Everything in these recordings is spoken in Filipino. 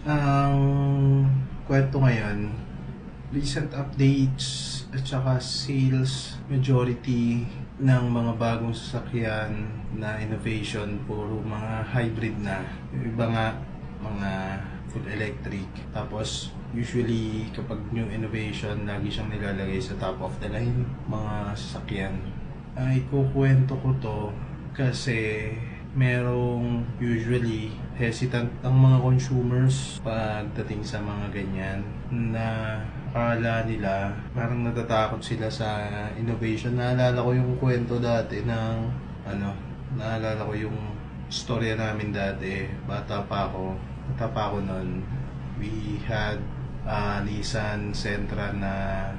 Ang kwento ngayon, recent updates at saka sales majority ng mga bagong sasakyan na innovation, puro mga hybrid na. Yung iba nga, mga full electric. Tapos, usually, kapag new innovation, lagi siyang nilalagay sa top of the line, mga sasakyan. Ay, kukwento ko to kasi merong usually hesitant ang mga consumers pagdating sa mga ganyan na akala nila parang natatakot sila sa innovation. Naalala ko yung kwento dati ng naalala ko yung storya namin dati, bata pa ako noon. We had Nissan Sentra na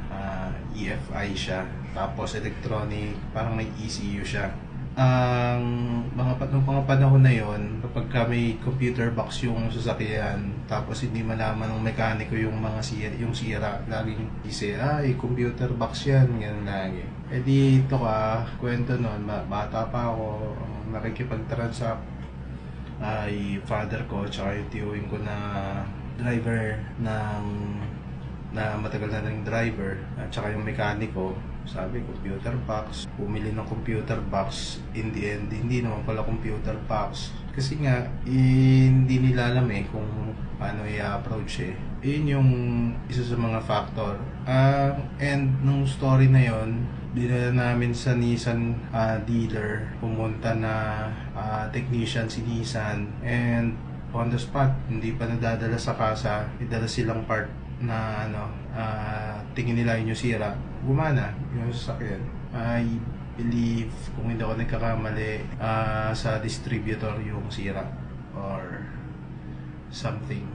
EFI siya, tapos electronic, parang may ECU siya. Ang nung mga panahon na yon, kapag may computer box yung sasakyan, tapos hindi malaman ng mekaniko yung yung sira, laging isi, computer box yan, ganun lagi. Eh di ito kwento nun, bata pa ako, nakikipag-transact ay father ko, tsaka yung tiyuhin ko na driver na matagal na rin driver, at saka yung mekaniko. Sabi, computer box. Bumili ng computer box. In the end, hindi naman pala computer box. Kasi nga, hindi nila alam kung paano i-approach Yun yung isa sa mga factor. And nung story na yon, dinala namin sa Nissan dealer. Pumunta na technician si Nissan. And on the spot, hindi pa nadadala sa kasa. Idala silang part na tingin nila yun yung sira, gumana yung sasakyan. I believe, kung hindi ako nagkakamali, sa distributor yung sira or something.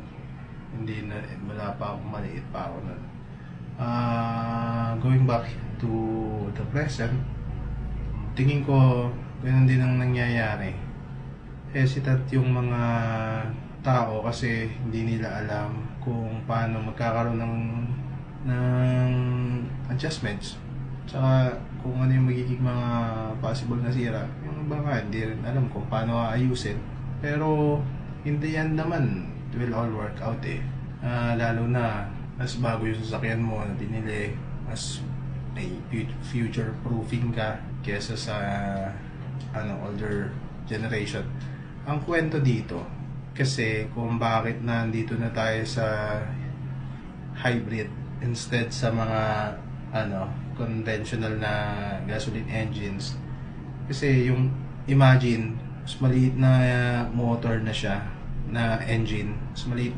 Hindi na, wala pa ako, maliit pa ako nun. Going back to the present, tingin ko ganun din ang nangyayari. Hesitant yung mga tao kasi hindi nila alam kung paano magkakaroon ng adjustments, tsaka kung ano yung magiging mga possible na sira. Yung iba nga hindi rin alam kung paano aayusin, pero hindi yan naman it will all work out lalo na mas bago yung sasakyan mo na binili, mas may future proofing ka kesa sa older generation. Ang kwento dito kasi kung bakit nandito na tayo sa hybrid instead sa mga conventional na gasoline engines, kasi yung imagine, mas maliit na motor na siya, na engine, mas maliit